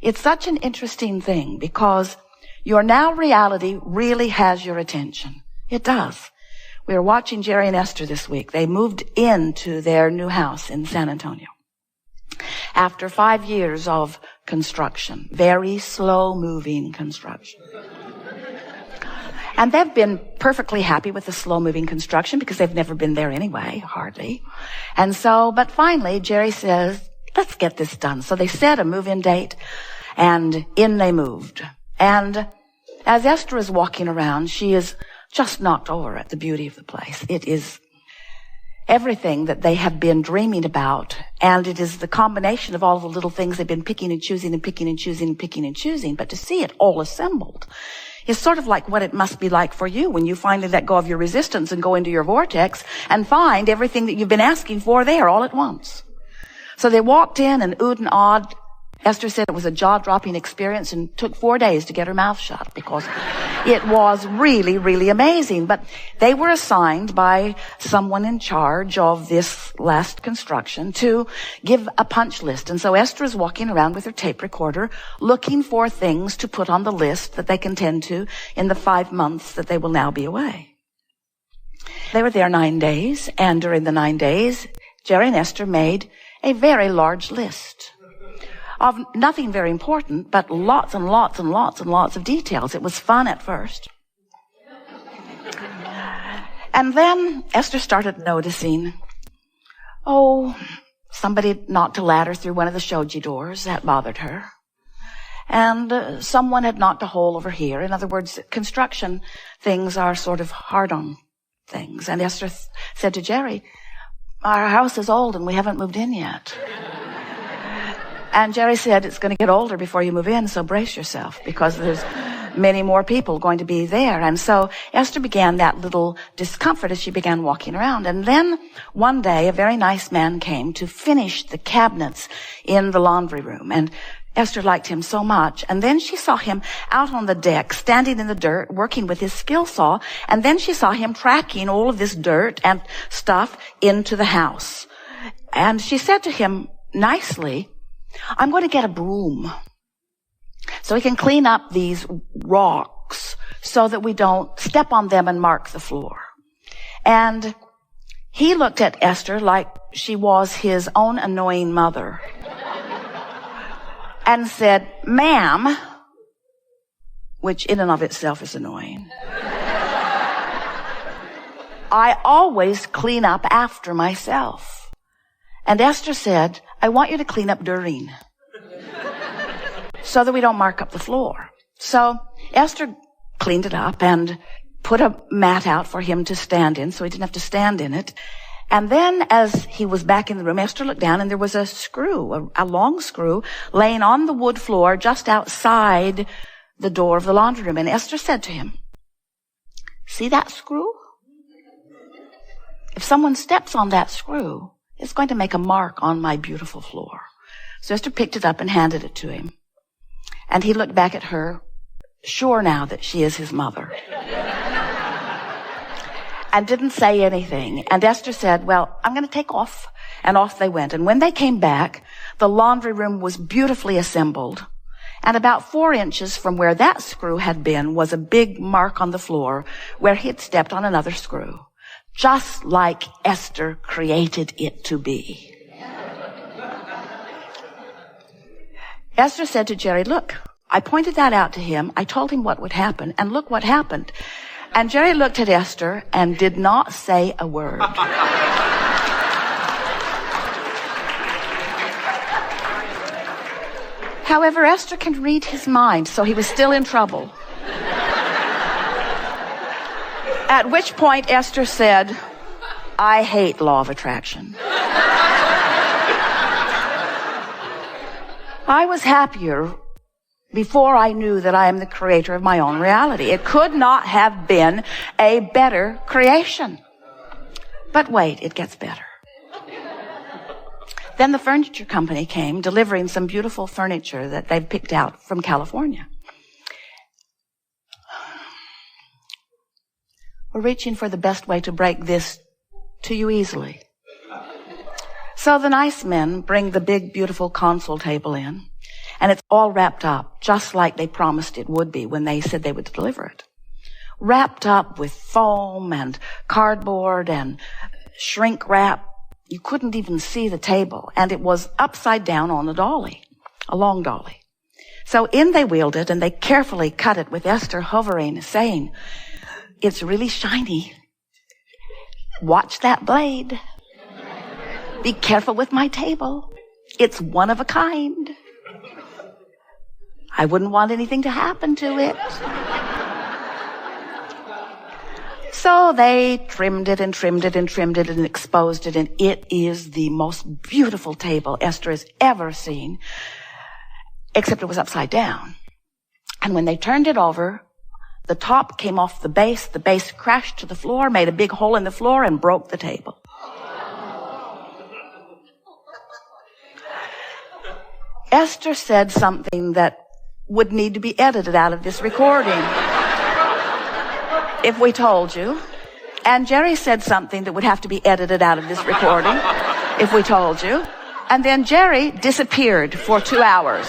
It's such an interesting thing because your now reality really has your attention. It does. We were watching Jerry and Esther this week. They moved into their new house in San Antonio. After 5 years of construction, very slow-moving construction. And they've been perfectly happy with the slow-moving construction because they've never been there anyway, hardly. And so, but finally, Jerry says, let's get this done. So they set a move-in date, and in they moved. And as Esther is walking around, she is just knocked over at the beauty of the place. It is everything that they have been dreaming about, and it is the combination of all the little things they've been picking and choosing and picking and choosing and picking and choosing. But to see it all assembled is sort of like what it must be like for you when you finally let go of your resistance and go into your vortex and find everything that you've been asking for there all at once. So they walked in and oohed and awed. Esther said it was a jaw-dropping experience and took 4 days to get her mouth shut because it was really, really amazing. But they were assigned by someone in charge of this last construction to give a punch list. And so Esther is walking around with her tape recorder looking for things to put on the list that they can tend to in the 5 months that they will now be away. They were there 9 days, and during the 9 days, Jerry and Esther made a very large list of nothing very important, but lots and lots and lots and lots of details. It was fun at first. And then Esther started noticing, somebody knocked a ladder through one of the shoji doors. That bothered her. And someone had knocked a hole over here. In other words, construction things are sort of hard on things. And Esther said to Jerry, our house is old and we haven't moved in yet. And Jerry said, it's going to get older before you move in, so brace yourself, because there's many more people going to be there. And so Esther began that little discomfort as she began walking around. And then one day, a very nice man came to finish the cabinets in the laundry room. And Esther liked him so much. And then she saw him out on the deck, standing in the dirt, working with his skill saw. And then she saw him tracking all of this dirt and stuff into the house. And she said to him nicely, I'm going to get a broom so we can clean up these rocks so that we don't step on them and mark the floor. And he looked at Esther like she was his own annoying mother and said, ma'am, which in and of itself is annoying, I always clean up after myself. And Esther said, I want you to clean up during so that we don't mark up the floor. So Esther cleaned it up and put a mat out for him to stand in so he didn't have to stand in it. And then as he was back in the room, Esther looked down and there was a screw, a long screw, laying on the wood floor just outside the door of the laundry room. And Esther said to him, see that screw? If someone steps on that screw, it's going to make a mark on my beautiful floor. So Esther picked it up and handed it to him. And he looked back at her, sure now that she is his mother. And didn't say anything. And Esther said, well, I'm going to take off. And off they went. And when they came back, the laundry room was beautifully assembled. And about 4 inches from where that screw had been was a big mark on the floor where he had stepped on another screw. Just like Esther created it to be. Esther said to Jerry, look, I pointed that out to him. I told him what would happen, and look what happened. And Jerry looked at Esther and did not say a word. However, Esther can read his mind, so he was still in trouble. At which point Esther said, I hate law of attraction. I was happier before I knew that I am the creator of my own reality. It could not have been a better creation. But wait, it gets better. Then the furniture company came, delivering some beautiful furniture that they've picked out from California. We're reaching for the best way to break this to you easily. So the nice men bring the big, beautiful console table in, And it's all wrapped up, just like they promised it would be when they said they would deliver it. Wrapped up with foam and cardboard and shrink wrap. You couldn't even see the table. And it was upside down on a dolly, a long dolly. So in they wheeled it, and they carefully cut it with Esther hovering, saying, "It's really shiny. Watch that blade. Be careful with my table. It's one of a kind. I wouldn't want anything to happen to it." So they trimmed it and trimmed it and trimmed it and exposed it, and it is the most beautiful table Esther has ever seen, except it was upside down. And when they turned it over, the top came off the base crashed to the floor, made a big hole in the floor, and broke the table. Esther said something that would need to be edited out of this recording if we told you. And Jerry said something that would have to be edited out of this recording if we told you. And then Jerry disappeared for 2 hours.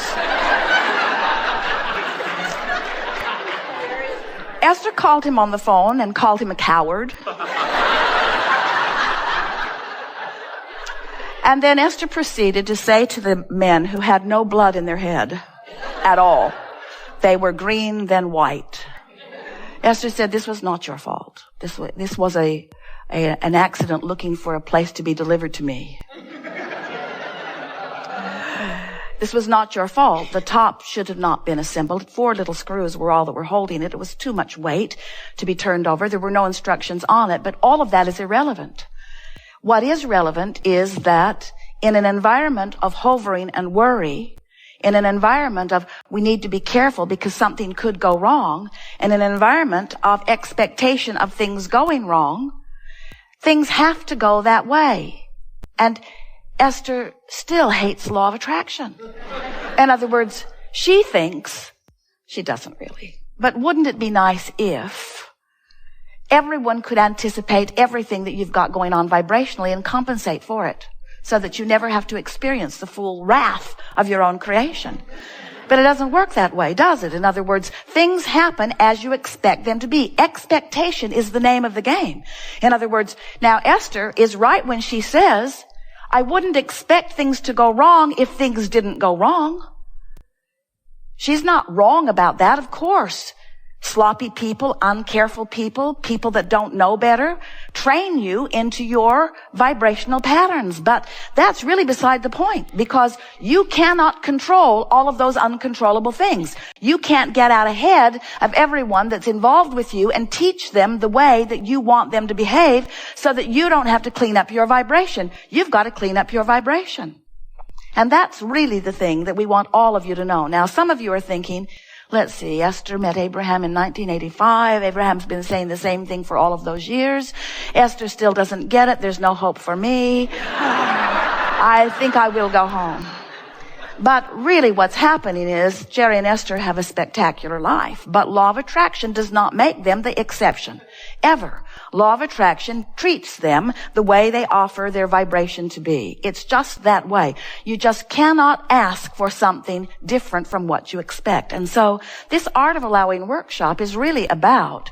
Esther called him on the phone and called him a coward. And then Esther proceeded to say to the men who had no blood in their head at all, they were green, then white. Esther said, "This was not your fault. This was an accident looking for a place to be delivered to me. This was not your fault. The top should have not been assembled. 4 little screws were all that were holding it. It was too much weight to be turned over. There were no instructions on it, but all of that is irrelevant. What is relevant is that in an environment of hovering and worry, in an environment of we need to be careful because something could go wrong, in an environment of expectation of things going wrong, things have to go that way. And Esther still hates law of attraction. In other words, she thinks, she doesn't really, but wouldn't it be nice if everyone could anticipate everything that you've got going on vibrationally and compensate for it so that you never have to experience the full wrath of your own creation? But it doesn't work that way, does it? In other words, things happen as you expect them to be. Expectation is the name of the game. In other words, now Esther is right when she says, I wouldn't expect things to go wrong if things didn't go wrong. She's not wrong about that, of course. Sloppy people, uncareful people, people that don't know better, train you into your vibrational patterns. But that's really beside the point, because you cannot control all of those uncontrollable things. You can't get out ahead of everyone that's involved with you and teach them the way that you want them to behave so that you don't have to clean up your vibration. You've got to clean up your vibration. And that's really the thing that we want all of you to know. Now, some of you are thinking, let's see, Esther met Abraham in 1985. Abraham's been saying the same thing for all of those years. Esther still doesn't get it. There's no hope for me. I think I will go home. But really what's happening is Jerry and Esther have a spectacular life. But law of attraction does not make them the exception. Ever. Law of attraction treats them the way they offer their vibration to be. It's just that way. You just cannot ask for something different from what you expect. And so this Art of Allowing workshop is really about,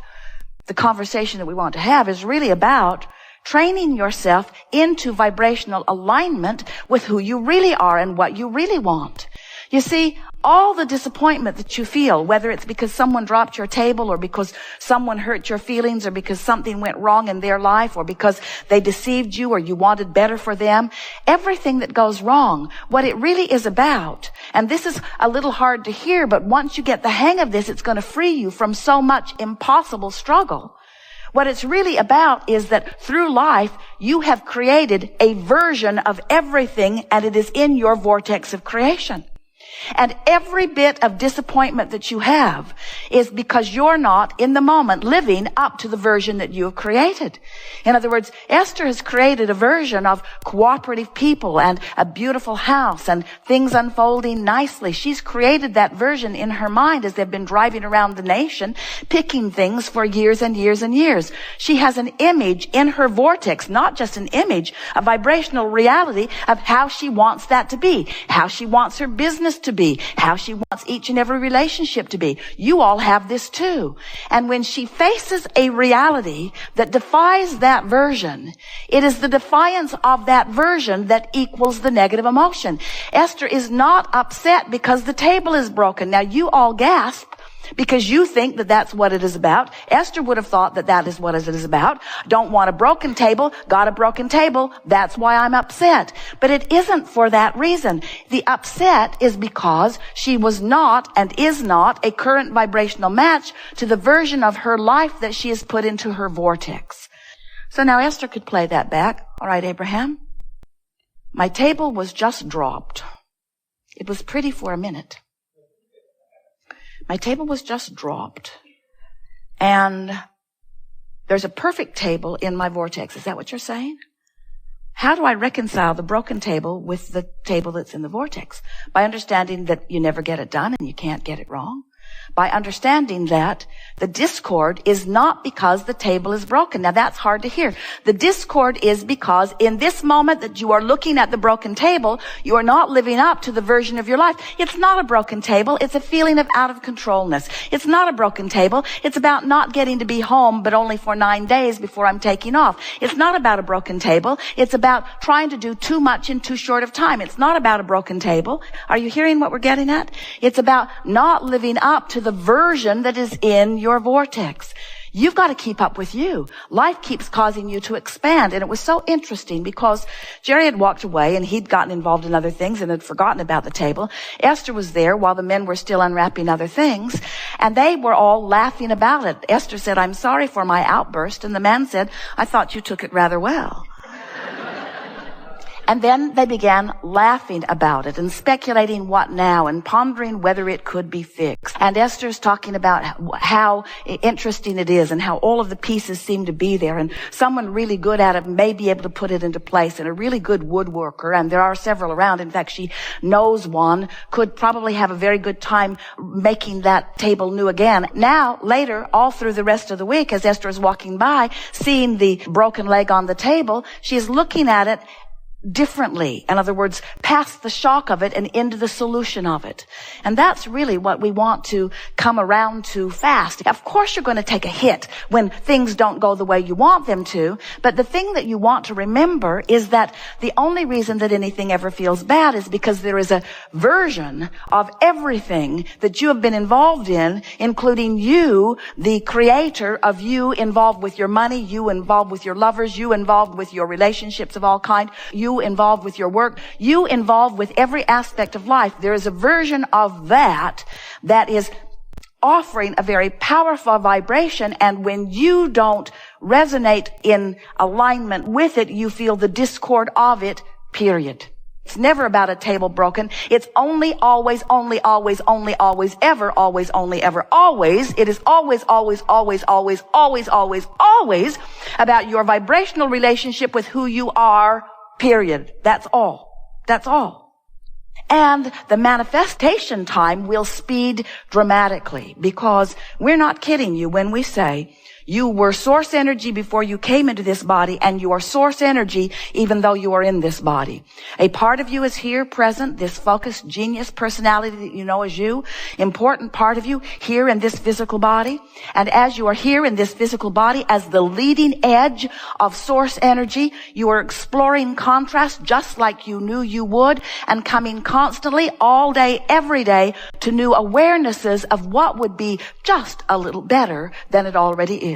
the conversation that we want to have is really about training yourself into vibrational alignment with who you really are and what you really want. You see, all the disappointment that you feel, whether it's because someone dropped your table or because someone hurt your feelings or because something went wrong in their life or because they deceived you or you wanted better for them, everything that goes wrong, what it really is about, and this is a little hard to hear, but once you get the hang of this, it's going to free you from so much impossible struggle. What it's really about is that through life, you have created a version of everything, and it is in your vortex of creation. And every bit of disappointment that you have is because you're not, in the moment, living up to the version that you have created. In other words, Esther has created a version of cooperative people and a beautiful house and things unfolding nicely. She's created that version in her mind as they've been driving around the nation, picking things for years and years and years. She has an image in her vortex, not just an image, a vibrational reality of how she wants that to be, how she wants her business to be, how she wants each and every relationship to be. You all have this too. And when she faces a reality that defies that version, it is the defiance of that version that equals the negative emotion. Esther is not upset because the table is broken. Now you all gasp, because you think that that's what it is about. Esther would have thought that that is what it is about. Don't want a broken table, got a broken table, that's why I'm upset. But it isn't for that reason. The upset is because she was not and is not a current vibrational match to the version of her life that she has put into her vortex. So now Esther could play that back. All right, Abraham. My table was just dropped. It was pretty for a minute. My table was just dropped, and there's a perfect table in my vortex. Is that what you're saying? How do I reconcile the broken table with the table that's in the vortex? By understanding that you never get it done and you can't get it wrong. By understanding that the discord is not because the table is broken. Now that's hard to hear. The discord is because in this moment that you are looking at the broken table, you are not living up to the version of your life. It's not a broken table. It's a feeling of out of controlness. It's not a broken table. It's about not getting to be home, but only for 9 days before I'm taking off. It's not about a broken table. It's about trying to do too much in too short of time. It's not about a broken table. Are you hearing what we're getting at? It's about not living up to the version that is in your vortex. You've got to keep up with you. Life keeps causing you to expand. And it was so interesting because Jerry had walked away and he'd gotten involved in other things and had forgotten about the table. Esther was there while the men were still unwrapping other things, and they were all laughing about it. Esther said, "I'm sorry for my outburst." And the man said, "I thought you took it rather well." And then they began laughing about it and speculating what now and pondering whether it could be fixed. And Esther's talking about how interesting it is and how all of the pieces seem to be there, and someone really good at it may be able to put it into place, and a really good woodworker, and there are several around. In fact, she knows one, could probably have a very good time making that table new again. Now, later, all through the rest of the week, as Esther is walking by, seeing the broken leg on the table, she is looking at it differently. In other words, past the shock of it and into the solution of it. And that's really what we want to come around to fast. Of course, you're going to take a hit when things don't go the way you want them to. But the thing that you want to remember is that the only reason that anything ever feels bad is because there is a version of everything that you have been involved in, including you, the creator of you, involved with your money, you involved with your lovers, you involved with your relationships of all kind, you involved with your work, you involved with every aspect of life. There is a version of that is offering a very powerful vibration, and when you don't resonate in alignment with it, you feel the discord of it, period. It's never about a table broken. It's only, always, only, always, only, always, ever, always, only, ever, always. It is always, always, always, always, always, always, always about your vibrational relationship with who you are, period. That's all. That's all. And the manifestation time will speed dramatically, because we're not kidding you when we say you were source energy before you came into this body, and you are source energy even though you are in this body. A part of you is here present, this focused genius personality that you know as you, important part of you here in this physical body. And as you are here in this physical body as the leading edge of source energy, you are exploring contrast just like you knew you would, and coming constantly all day, every day to new awarenesses of what would be just a little better than it already is.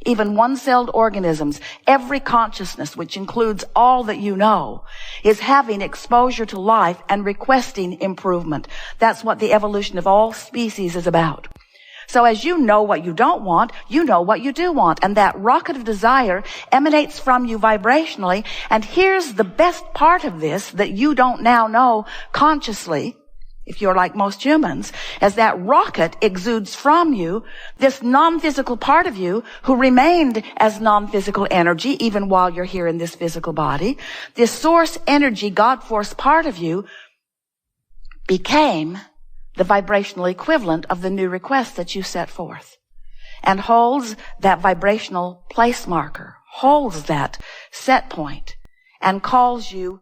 Even one-celled organisms, every consciousness, which includes all that you know, is having exposure to life and requesting improvement. That's what the evolution of all species is about. So as you know what you don't want, you know what you do want. And that rocket of desire emanates from you vibrationally. And here's the best part of this that you don't now know consciously, if you're like most humans, as that rocket exudes from you, this non-physical part of you who remained as non-physical energy even while you're here in this physical body, this source energy, God force part of you became the vibrational equivalent of the new request that you set forth, and holds that vibrational place marker, holds that set point, and calls you